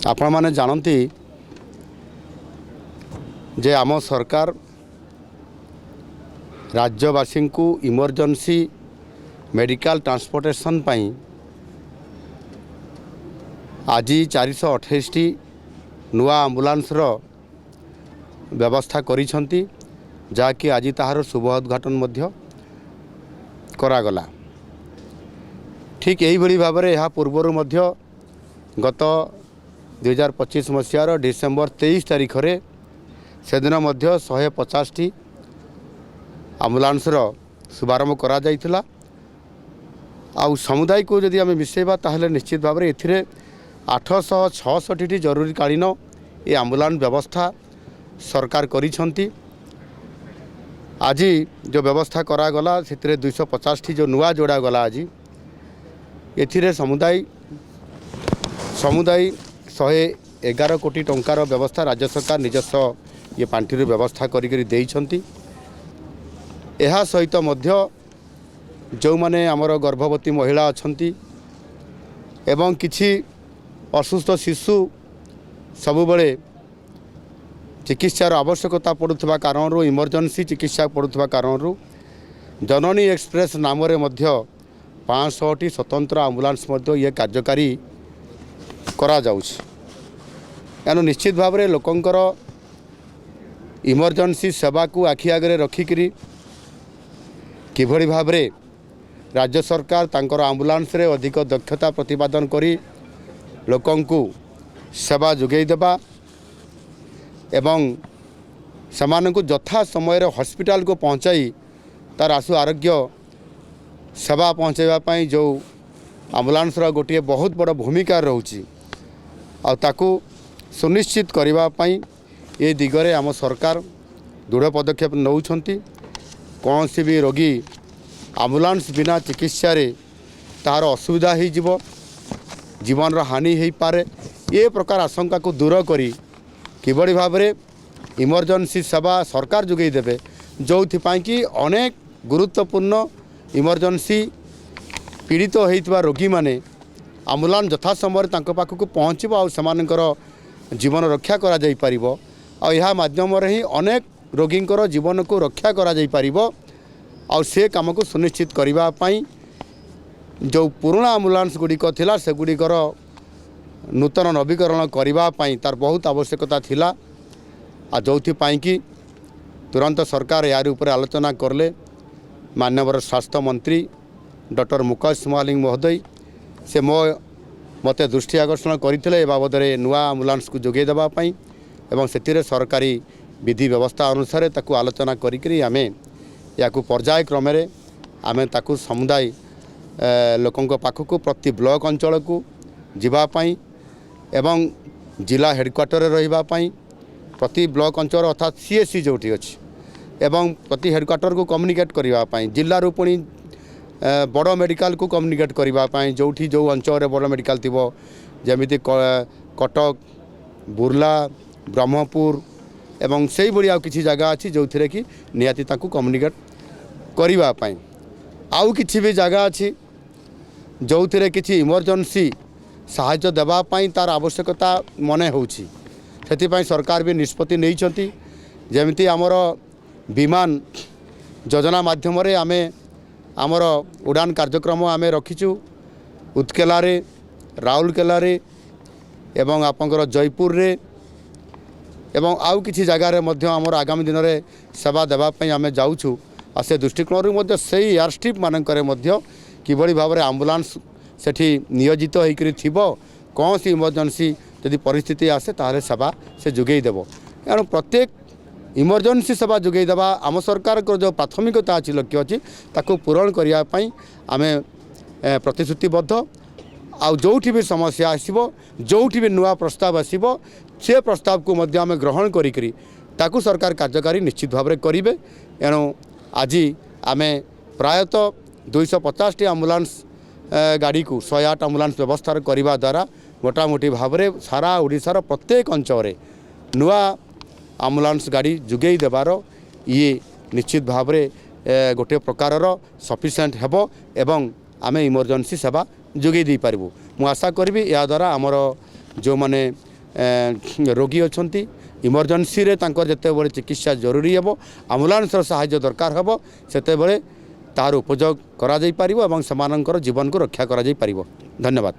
आपण माने जानती जे आम सरकार राज्यवासी को इमरजेंसी मेडिकल ट्रांसपोर्टेशन पाई आज 428 नुआ आम्बुलांस व्यवस्था करिसेंती जाकि आज ताहार शुभ उद्घाटन करागला। ठीक यही भली भाव में यह पूर्वर गत 2025 मसीहार डिसेम्बर 23 तारीख रे से दिन 150 आम्बुलांस शुभारंभ करा जाइथिला। आउ समुदाय को जदि आम मिसेबा ताहले निश्चित भाव में एथिरे 866 जरूरीकालीन ये आम्बुलांस व्यवस्था सरकार करिसेंती। आज जो व्यवस्था करागला से 250 जो नुआ जोड़ा गला आज एथिरे समुदाय 111 कोटी टंकार व्यवस्था राज्य सरकार निजस्व ये पांठि व्यवस्था करी देइछंती। एहा सहित मध्य जो माने आमर गर्भवती महिला अछंती एवं किछि असुस्थ शिशु सबुबले चिकित्सार आवश्यकता पड़ुवा कारण इमरजेंसी चिकित्सा पड़ुवा कारण जननी एक्सप्रेस नाम 500टी स्वतंत्र आम्बुलांस ये कार्यकारी करा जाउछ। एनु निश्चित भाव में लोकंकर इमरजेंसी सेवा को आखि आगे रखिकी किभली भाव में राज्य सरकार तांकर आम्बुलांस रे अधिक दक्षता प्रतिपादन करी लोकंकु सेवा जोगई देबा एवं सेमानंकु यथा समय हॉस्पिटल को पहुंचाई तार आशु आरोग्य सेवा पहुंचाइबा पई जो आम्बुलांस रा गोटे बहुत बड़ भूमिका रहउची आ ताकू सुनिश्चित करबा पई ये दिगरे आम सरकार दृढ़ पदक्षेप नौछंती। कौन सी भी रोगी आम्बुलांस बिना चिकित्सा रे तार असुविधा हो जीव जीवन रा हानि हो पारे ये प्रकार आशंका को दूर करी किभली भाव में इमरजेंसी सेवा सरकार जोगई देबे जो कि अनेक गुरुत्वपूर्ण इमरजेंसी पीड़ित होइतबा रोगी माने आम्बुलांस यथा समय तांको पाखक पहुँचब आ सेमानकर जीवन रक्षा करा जाई परिबो आ यह माध्यम ही अनेक रोगींकर जीवन को रक्षा करा जाई परिबो आ से काम को सुनिश्चित करबा पई जो पुराना आम्बुलांस गुड़िक थिला से गुड़िकर नूतन नवीकरण करबा पई तार बहुत आवश्यकता थिला आ जोथि पई कि तुरंत सरकार यार ऊपर आलोचना करले। माननीय स्वास्थ्य मंत्री डॉक्टर मुकेश मालिंग महोदय से मते दृष्टि आकर्षण करते बाबद नुआ आम्बुलांस को जोगे देवाई एवं से सरकारी विधि व्यवस्था अनुसार ताकू आलोचना करी आमे याकू पर्याय क्रम आमे ताकू समुदाय लोकों पाखक प्रति ब्लॉक अंचल को जीवाई एवं जिला हेडक्वार्टर रही प्रति ब्लॉक अंचल अर्थात सीएससी जोटी अच्छी एवं प्रति हेडक्वार्टर को कम्युनिकेट करने जिल्ला पुणी बड़ मेडिकल को कम्युनिकेट करने जो जो अंचल बड़ मेडिकल थी जमीती कटक बुर्ला ब्रह्मपुर एवं से भाई आउ किसी जगह अच्छी जो थे कि निहाती ताकू कम्युनिकेट करने आउ किसी भी जगह अच्छी जो थे कि इमरजेंसी साहाय्य देवाई तार आवश्यकता मने होची से सरकार भी निष्पत्ति नहीं जमीती आमर विमान योजना माध्यम आमे आमर उड़ान कार्यक्रम आमे रखीचु उत्केला रे राउरकेला रे एवं आपंकर जयपुर रे एवं आउ किसी जगार आमर आगामी दिन में सेवा देवाई आमे जाऊँ आ से दृष्टिकोण से एयर स्ट्रिप मानकर किभली भाव में आम्बुलांस सेठी नियोजित होकर थिबो कौन सी इमरजेंसी यदि परिस्थिति आसे ताहले सेवा से जोगई देव। एणु प्रत्येक इमरजेंसी सेवा जोगई देवा आम सरकार को जो प्राथमिकता अच्छी लक्ष्य अच्छी ताको पूरण करने आम प्रतिश्रुतिबद्ध आ जोठी भी समस्या आसो जोठी भी नुआ प्रस्ताव आसो से प्रस्ताव को आम ग्रहण करी ताकू सरकार कार्यकारी निश्चित भाव में करेंगे। एणु आज आम प्रायतः 250 आम्बुलांस गाड़ी को 108 आम्बुलांस व्यवस्था करने द्वारा मोटामोटी भाव में सारा ओडिशार प्रत्येक अंचल नुआ आम्बुलांस गाड़ी जोगई देवार ये निश्चित भाव में गोटे प्रकार सफिशिएंट हेबो एवं आमे इमरजेंसी सेवा जोगई दे पारिबु। मु आशा करबी या द्वारा आमर जो माने ରୋଗୀ ଅଛନ୍ତି ଇମର୍ଜେନ୍ସିରେ ତାଙ୍କର ଯେତେବେଳେ ଚିକିତ୍ସା ଜରୁରୀ ହେବ ଆମ୍ବୁଲାନ୍ସର ସାହାଯ୍ୟ ଦରକାର ହେବ ସେତେବେଳେ ତାର ଉପଯୋଗ କରାଯାଇପାରିବ ଏବଂ ସେମାନଙ୍କର ଜୀବନକୁ ରକ୍ଷା କରାଯାଇପାରିବ। ଧନ୍ୟବାଦ।